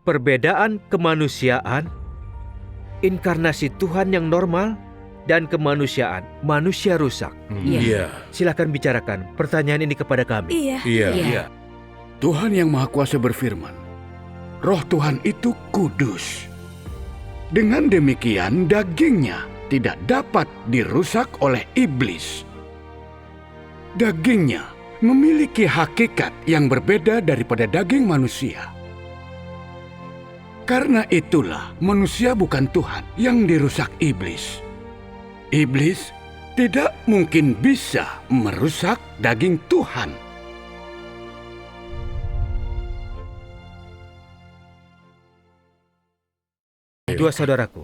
perbedaan kemanusiaan, inkarnasi Tuhan yang normal, dan kemanusiaan manusia rusak. Iya. Silakan bicarakan pertanyaan ini kepada kami. Iya. Tuhan yang Maha Kuasa berfirman, Roh Tuhan itu kudus. Dengan demikian dagingnya tidak dapat dirusak oleh iblis. Dagingnya memiliki hakikat yang berbeda daripada daging manusia. Karena itulah manusia bukan Tuhan yang dirusak iblis. Iblis tidak mungkin bisa merusak daging Tuhan. Dua saudaraku,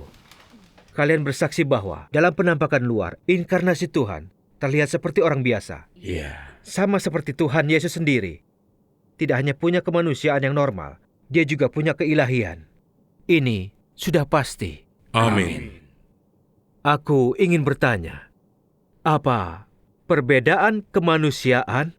kalian bersaksi bahwa dalam penampakan luar, inkarnasi Tuhan terlihat seperti orang biasa. Iya. Sama seperti Tuhan Yesus sendiri. Tidak hanya punya kemanusiaan yang normal, dia juga punya keilahian. Ini sudah pasti. Amin. Aku ingin bertanya, apa perbedaan kemanusiaan,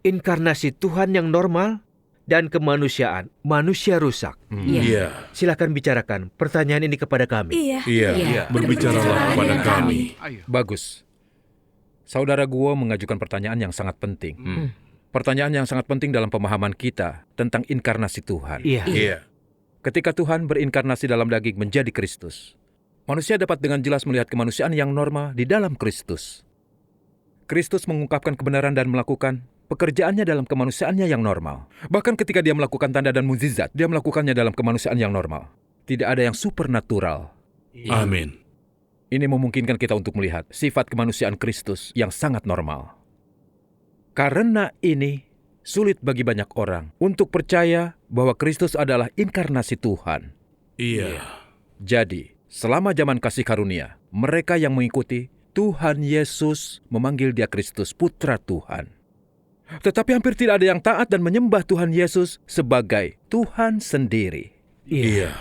inkarnasi Tuhan yang normal, dan kemanusiaan manusia rusak? Iya. Silakan bicarakan pertanyaan ini kepada kami. Iya. Berbicaralah kepada kami. Bagus. Saudara Guo mengajukan pertanyaan yang sangat penting. Pertanyaan yang sangat penting dalam pemahaman kita tentang inkarnasi Tuhan. Iya. Ketika Tuhan berinkarnasi dalam daging menjadi Kristus, manusia dapat dengan jelas melihat kemanusiaan yang normal di dalam Kristus. Kristus mengungkapkan kebenaran dan melakukan pekerjaannya dalam kemanusiaannya yang normal. Bahkan ketika dia melakukan tanda dan mukjizat, dia melakukannya dalam kemanusiaan yang normal. Tidak ada yang supernatural. Amin. Ini memungkinkan kita untuk melihat sifat kemanusiaan Kristus yang sangat normal. Karena ini, sulit bagi banyak orang untuk percaya bahwa Kristus adalah inkarnasi Tuhan. Iya. Jadi, selama zaman kasih karunia, mereka yang mengikuti Tuhan Yesus memanggil dia Kristus, Putra Tuhan. Tetapi hampir tidak ada yang taat dan menyembah Tuhan Yesus sebagai Tuhan sendiri. Iya.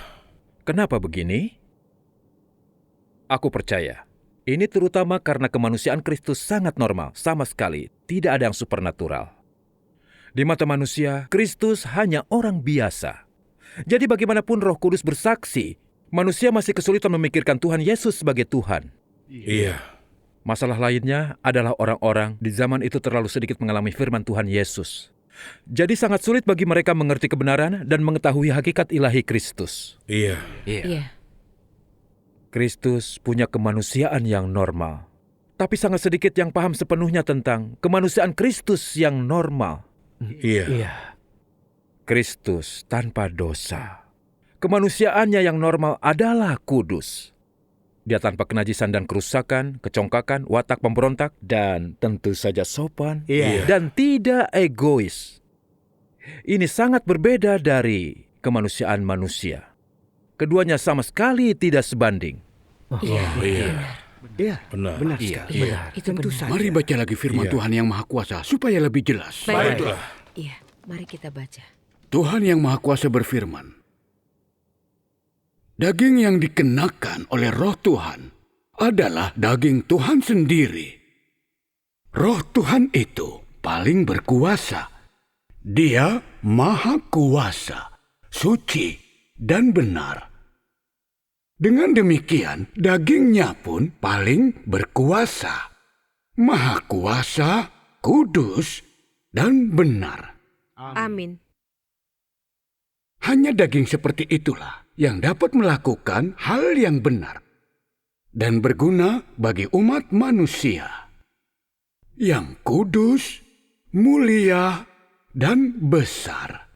Kenapa begini? Aku percaya, ini terutama karena kemanusiaan Kristus sangat normal, sama sekali tidak ada yang supernatural. Di mata manusia, Kristus hanya orang biasa. Jadi bagaimanapun Roh Kudus bersaksi, manusia masih kesulitan memikirkan Tuhan Yesus sebagai Tuhan. Iya. Masalah lainnya adalah orang-orang di zaman itu terlalu sedikit mengalami firman Tuhan Yesus. Jadi sangat sulit bagi mereka mengerti kebenaran dan mengetahui hakikat ilahi Kristus. Iya. Kristus punya kemanusiaan yang normal. Tapi sangat sedikit yang paham sepenuhnya tentang kemanusiaan Kristus yang normal. Iya. Kristus tanpa dosa. Kemanusiaannya yang normal adalah kudus. Dia tanpa kenajisan dan kerusakan, kecongkakan, watak pemberontak, dan tentu saja sopan, dan tidak egois. Ini sangat berbeda dari kemanusiaan manusia. Keduanya sama sekali tidak sebanding. Benar sekali. Itu tentu saja. Mari baca lagi firman Tuhan yang Maha Kuasa supaya lebih jelas. Baiklah. Iya, mari kita baca. Tuhan yang Maha Kuasa berfirman, daging yang dikenakan oleh Roh Tuhan adalah daging Tuhan sendiri. Roh Tuhan itu paling berkuasa. Dia Maha Kuasa, suci, dan benar. Dengan demikian, dagingnya pun paling berkuasa, Maha Kuasa, kudus, dan benar. Amin. Hanya daging seperti itulah yang dapat melakukan hal yang benar dan berguna bagi umat manusia yang kudus, mulia, dan besar,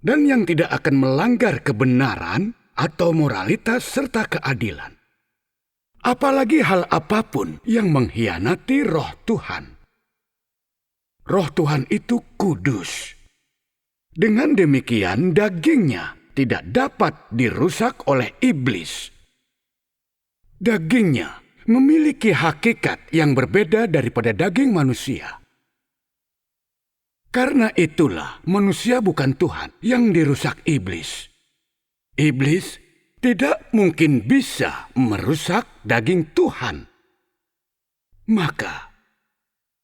dan yang tidak akan melanggar kebenaran atau moralitas serta keadilan, apalagi hal apapun yang mengkhianati Roh Tuhan. Roh Tuhan itu kudus. Dengan demikian dagingnya tidak dapat dirusak oleh iblis. Dagingnya memiliki hakikat yang berbeda daripada daging manusia. Karena itulah manusia bukan Tuhan yang dirusak iblis. Iblis tidak mungkin bisa merusak daging Tuhan. Maka,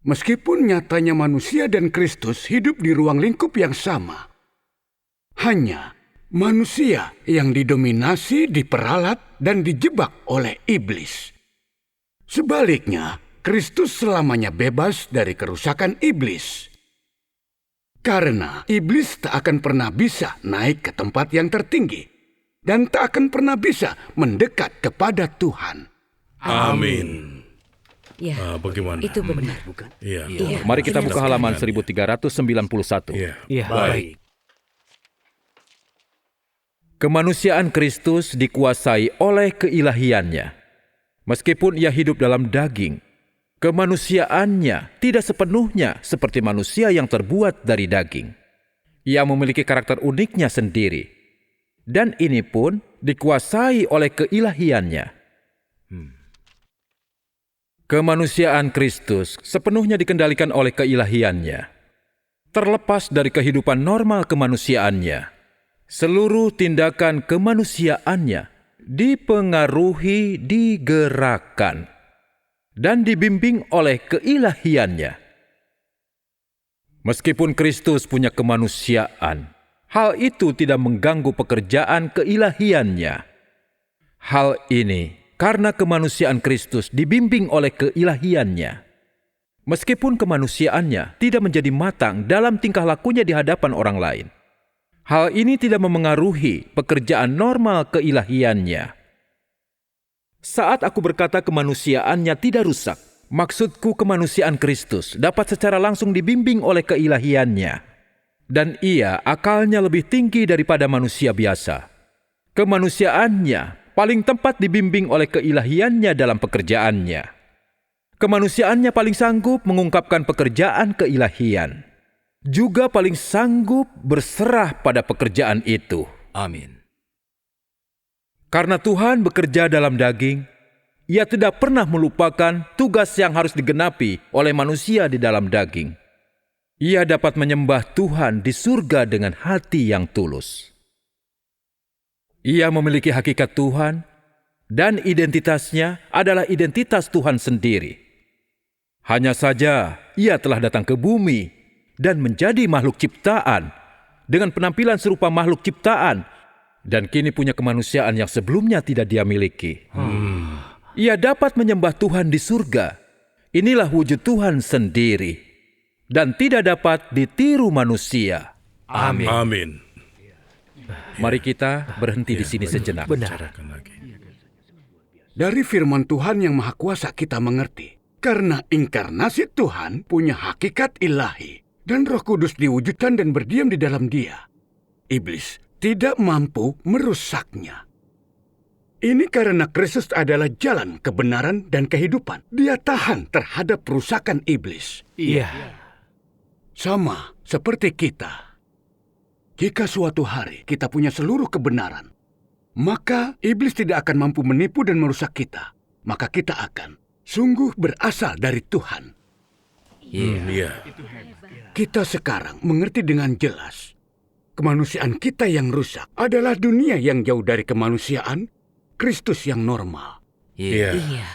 meskipun nyatanya manusia dan Kristus hidup di ruang lingkup yang sama, hanya Manusia yang didominasi, diperalat, dan dijebak oleh iblis. Sebaliknya, Kristus selamanya bebas dari kerusakan iblis. Karena iblis tak akan pernah bisa naik ke tempat yang tertinggi dan tak akan pernah bisa mendekat kepada Tuhan. Amin. Ya, Bagaimana? itu benar. Iya. Iya. Mari kita buka halaman Iya. 1391. Iya. Iya, Baik. Kemanusiaan Kristus dikuasai oleh keilahiannya. Meskipun ia hidup dalam daging, kemanusiaannya tidak sepenuhnya seperti manusia yang terbuat dari daging. Ia memiliki karakter uniknya sendiri. Dan ini pun dikuasai oleh keilahiannya. Kemanusiaan Kristus sepenuhnya dikendalikan oleh keilahiannya. Terlepas dari kehidupan normal kemanusiaannya, seluruh tindakan kemanusiaannya dipengaruhi, digerakkan, dan dibimbing oleh keilahiannya. Meskipun Kristus punya kemanusiaan, hal itu tidak mengganggu pekerjaan keilahiannya. Hal ini karena kemanusiaan Kristus dibimbing oleh keilahiannya. Meskipun kemanusiaannya tidak menjadi matang dalam tingkah lakunya di hadapan orang lain, hal ini tidak memengaruhi pekerjaan normal keilahiannya. Saat aku berkata kemanusiaannya tidak rusak, maksudku kemanusiaan Kristus dapat secara langsung dibimbing oleh keilahiannya. Dan ia akalnya lebih tinggi daripada manusia biasa. Kemanusiaannya paling tepat dibimbing oleh keilahiannya dalam pekerjaannya. Kemanusiaannya paling sanggup mengungkapkan pekerjaan keilahian. Juga paling sanggup berserah pada pekerjaan itu. Amin. Karena Tuhan bekerja dalam daging, ia tidak pernah melupakan tugas yang harus digenapi oleh manusia di dalam daging. Ia dapat menyembah Tuhan di surga dengan hati yang tulus. Ia memiliki hakikat Tuhan, dan identitasnya adalah identitas Tuhan sendiri. Hanya saja, ia telah datang ke bumi dan menjadi makhluk ciptaan dengan penampilan serupa makhluk ciptaan, dan kini punya kemanusiaan yang sebelumnya tidak dia miliki. Ia dapat menyembah Tuhan di surga. Inilah wujud Tuhan sendiri, dan tidak dapat ditiru manusia. Amin. Amin. Mari kita berhenti di sini sejenak. benar. Dari firman Tuhan yang Maha Kuasa kita mengerti, karena inkarnasi Tuhan punya hakikat ilahi, dan Roh Kudus diwujudkan dan berdiam di dalam Dia. Iblis tidak mampu merusaknya. Ini karena Kristus adalah jalan kebenaran dan kehidupan. Dia tahan terhadap perusakan iblis. Iya. Sama seperti kita. Jika suatu hari kita punya seluruh kebenaran, maka iblis tidak akan mampu menipu dan merusak kita. Maka kita akan sungguh berasal dari Tuhan. Iya. Kita sekarang mengerti dengan jelas. Kemanusiaan kita yang rusak adalah dunia yang jauh dari kemanusiaan, Kristus yang normal. Iya. Iya.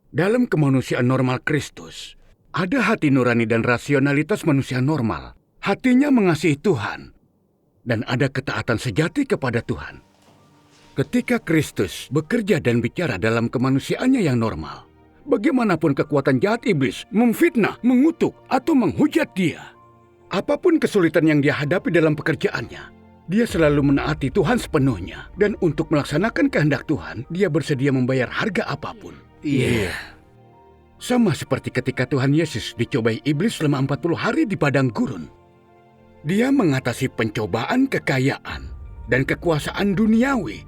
Dalam kemanusiaan normal Kristus, ada hati nurani dan rasionalitas manusia normal. Hatinya mengasihi Tuhan, dan ada ketaatan sejati kepada Tuhan. Ketika Kristus bekerja dan bicara dalam kemanusiaannya yang normal, bagaimanapun kekuatan jahat iblis memfitnah, mengutuk, atau menghujat dia, apapun kesulitan yang dia hadapi dalam pekerjaannya, dia selalu menaati Tuhan sepenuhnya. Dan untuk melaksanakan kehendak Tuhan, dia bersedia membayar harga apapun. Iya. Sama seperti ketika Tuhan Yesus dicobai iblis selama 40 hari di padang gurun. Dia mengatasi pencobaan kekayaan dan kekuasaan duniawi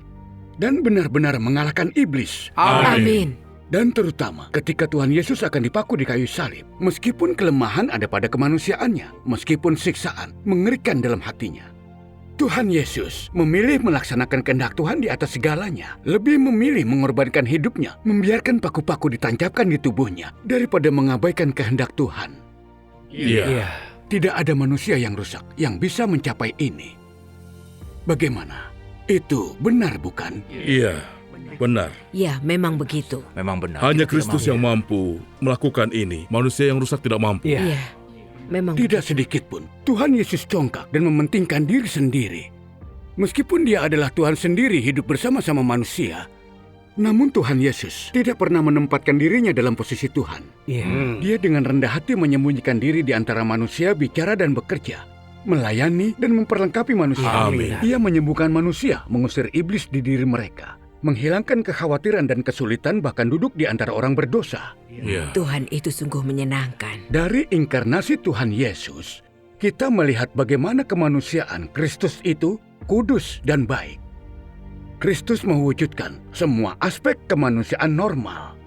dan benar-benar mengalahkan iblis. Amin. Dan terutama ketika Tuhan Yesus akan dipaku di kayu salib, meskipun kelemahan ada pada kemanusiaannya, meskipun siksaan mengerikan dalam hatinya, Tuhan Yesus memilih melaksanakan kehendak Tuhan di atas segalanya. Lebih memilih mengorbankan hidupnya, membiarkan paku-paku ditancapkan di tubuhnya, daripada mengabaikan kehendak Tuhan. Iya. Tidak ada manusia yang rusak yang bisa mencapai ini. Bagaimana? Itu benar bukan? Iya. Benar. Ya, memang begitu. Memang benar. Hanya Kita Kristus tidak yang mampu melakukan ini. Manusia yang rusak tidak mampu. Iya. Iya. Memang Tidak sedikit pun Tuhan Yesus congkak dan mementingkan diri sendiri. Meskipun dia adalah Tuhan sendiri hidup bersama-sama manusia, namun Tuhan Yesus tidak pernah menempatkan dirinya dalam posisi Tuhan. Dia dengan rendah hati menyembunyikan diri di antara manusia, bicara dan bekerja, melayani dan memperlengkapi manusia. Amin. Ia menyembuhkan manusia, mengusir iblis di diri mereka, menghilangkan kekhawatiran dan kesulitan, bahkan duduk di antara orang berdosa. Ya. Tuhan itu sungguh menyenangkan. Dari inkarnasi Tuhan Yesus, kita melihat bagaimana kemanusiaan Kristus itu kudus dan baik. Kristus mewujudkan semua aspek kemanusiaan normal.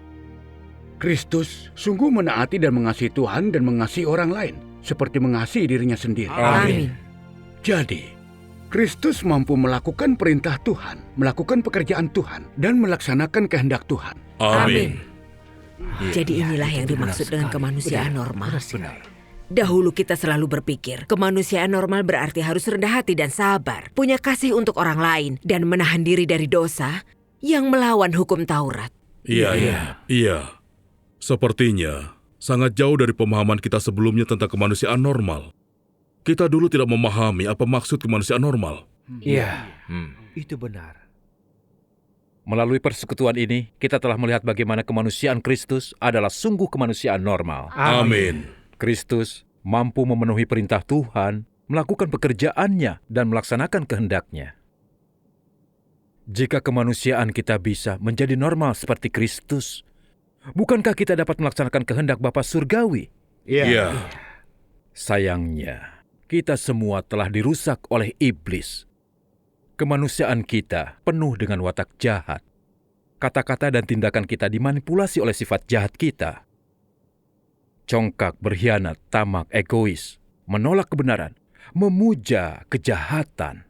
Kristus sungguh menaati dan mengasihi Tuhan dan mengasihi orang lain, seperti mengasihi dirinya sendiri. Amin. Jadi, Kristus mampu melakukan perintah Tuhan, melakukan pekerjaan Tuhan, dan melaksanakan kehendak Tuhan. Amin. Jadi inilah yang dimaksud dengan kemanusiaan normal. Benar. Dahulu kita selalu berpikir, kemanusiaan normal berarti harus rendah hati dan sabar, punya kasih untuk orang lain, dan menahan diri dari dosa yang melawan hukum Taurat. Iya. Sepertinya sangat jauh dari pemahaman kita sebelumnya tentang kemanusiaan normal. Kita dulu tidak memahami apa maksud kemanusiaan normal. Iya, itu benar. Melalui persekutuan ini, kita telah melihat bagaimana kemanusiaan Kristus adalah sungguh kemanusiaan normal. Amin. Kristus mampu memenuhi perintah Tuhan, melakukan pekerjaannya, dan melaksanakan kehendak-Nya. Jika kemanusiaan kita bisa menjadi normal seperti Kristus, bukankah kita dapat melaksanakan kehendak Bapa Surgawi? Iya. Sayangnya, kita semua telah dirusak oleh iblis. Kemanusiaan kita penuh dengan watak jahat. Kata-kata dan tindakan kita dimanipulasi oleh sifat jahat kita. Congkak, berkhianat, tamak, egois, menolak kebenaran, memuja kejahatan.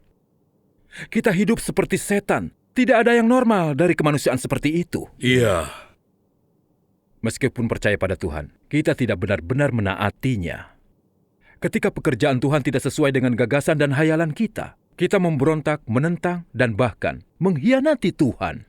Kita hidup seperti setan. Tidak ada yang normal dari kemanusiaan seperti itu. Iya. Meskipun percaya pada Tuhan, kita tidak benar-benar menaatinya. Ketika pekerjaan Tuhan tidak sesuai dengan gagasan dan hayalan kita, kita memberontak, menentang, dan bahkan mengkhianati Tuhan.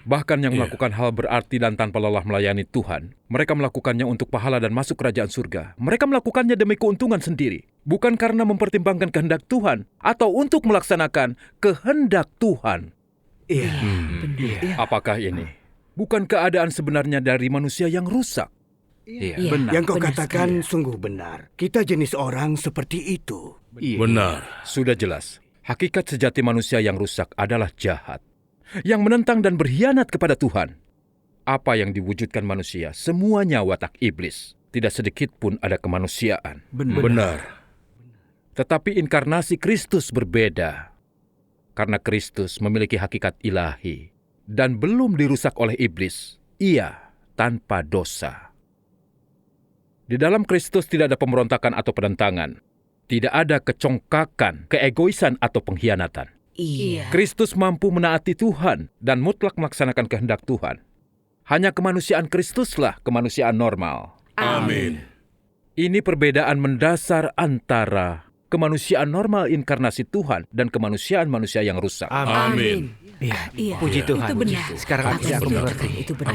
Bahkan yang melakukan hal berarti dan tanpa lelah melayani Tuhan, mereka melakukannya untuk pahala dan masuk kerajaan surga. Mereka melakukannya demi keuntungan sendiri, bukan karena mempertimbangkan kehendak Tuhan atau untuk melaksanakan kehendak Tuhan. Iya, Apakah ini bukan keadaan sebenarnya dari manusia yang rusak? Iya, Yang kau benar katakan sekali. sungguh benar. Kita jenis orang seperti itu. Benar. Sudah jelas, hakikat sejati manusia yang rusak adalah jahat, yang menentang dan berkhianat kepada Tuhan. Apa yang diwujudkan manusia, semuanya watak iblis. Tidak sedikit pun ada kemanusiaan. Benar. Tetapi inkarnasi Kristus berbeda. Karena Kristus memiliki hakikat ilahi dan belum dirusak oleh iblis. Ia tanpa dosa. Di dalam Kristus tidak ada pemberontakan atau penentangan. Tidak ada kecongkakan, keegoisan atau pengkhianatan. Iya. Kristus mampu menaati Tuhan dan mutlak melaksanakan kehendak Tuhan. Hanya kemanusiaan Kristuslah kemanusiaan normal. Amin. Ini perbedaan mendasar antara kemanusiaan normal inkarnasi Tuhan dan kemanusiaan manusia yang rusak. Amin. Iya, Puji Tuhan. itu benar. Sekarang Apa yang aku dikatakan mengerti. itu benar.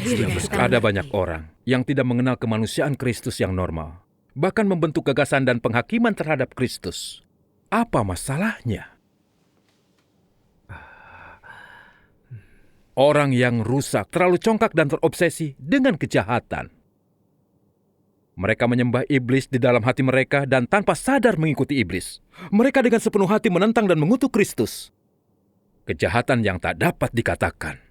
Ada banyak orang yang tidak mengenal kemanusiaan Kristus yang normal, bahkan membentuk gagasan dan penghakiman terhadap Kristus. Apa masalahnya? Orang yang rusak, terlalu congkak dan terobsesi dengan kejahatan. Mereka menyembah iblis di dalam hati mereka dan tanpa sadar mengikuti iblis. Mereka dengan sepenuh hati menentang dan mengutuk Kristus. Kejahatan yang tak dapat dikatakan.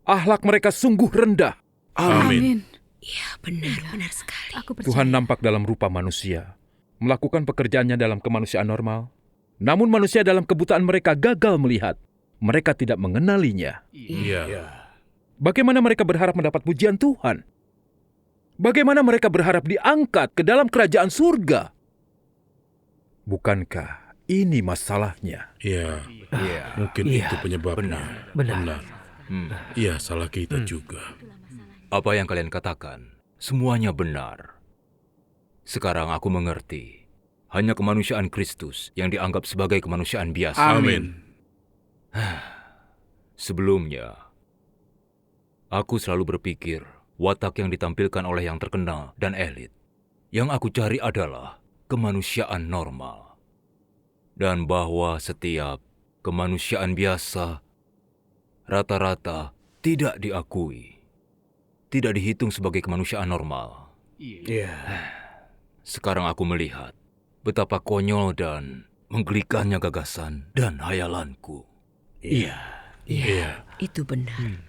Akhlak mereka sungguh rendah. Amin. Iya, benar sekali. Tuhan nampak dalam rupa manusia, melakukan pekerjaannya dalam kemanusiaan normal. Namun manusia dalam kebutaan mereka gagal melihat. Mereka tidak mengenalinya. Iya. Bagaimana mereka berharap mendapat pujian Tuhan? Bagaimana mereka berharap diangkat ke dalam kerajaan surga? Bukankah ini masalahnya? Iya. Mungkin Iya. itu penyebabnya. Benar. Iya, salah kita juga. Apa yang kalian katakan, semuanya benar. Sekarang aku mengerti. Hanya kemanusiaan Kristus yang dianggap sebagai kemanusiaan biasa. Amin. Sebelumnya, aku selalu berpikir watak yang ditampilkan oleh yang terkenal dan elit. Yang aku cari adalah kemanusiaan normal. dan bahwa setiap kemanusiaan biasa rata-rata tidak diakui, tidak dihitung sebagai kemanusiaan normal. Iya. Sekarang aku melihat betapa konyol dan menggelikannya gagasan dan hayalanku. Iya. Iya, itu benar.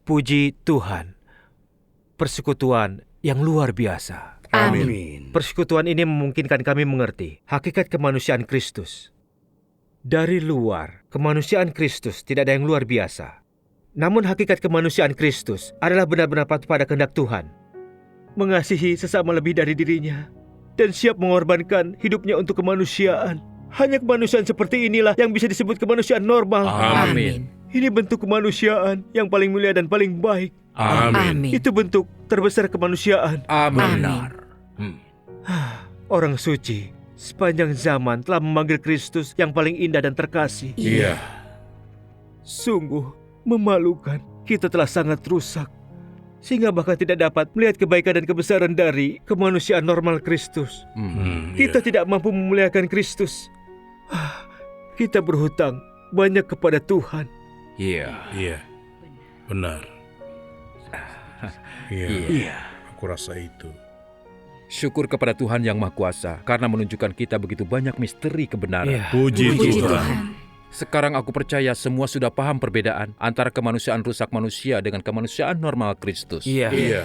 Puji Tuhan. Persekutuan yang luar biasa. Amin. Persekutuan ini memungkinkan kami mengerti hakikat kemanusiaan Kristus. Dari luar, kemanusiaan Kristus tidak ada yang luar biasa. Namun hakikat kemanusiaan Kristus adalah benar-benar patuh pada kehendak Tuhan. Mengasihi sesama lebih dari dirinya, dan siap mengorbankan hidupnya untuk kemanusiaan. Hanya kemanusiaan seperti inilah yang bisa disebut kemanusiaan normal. Amin. Ini bentuk kemanusiaan yang paling mulia dan paling baik. Amin. Itu bentuk terbesar kemanusiaan. Amin. Benar. Orang suci sepanjang zaman telah memanggil Kristus yang paling indah dan terkasih. Iya. Sungguh memalukan, kita telah sangat rusak, sehingga bahkan tidak dapat melihat kebaikan dan kebesaran dari kemanusiaan normal Kristus. Kita tidak mampu memuliakan Kristus. Kita berhutang banyak kepada Tuhan. Iya. Iya. Benar. Iya. Aku rasa itu. Syukur kepada Tuhan Yang Maha Kuasa karena menunjukkan kita begitu banyak misteri kebenaran. Puji Puji Tuhan. Tuhan. Sekarang aku percaya semua sudah paham perbedaan antara kemanusiaan rusak manusia dengan kemanusiaan normal Kristus. Iya. Iya.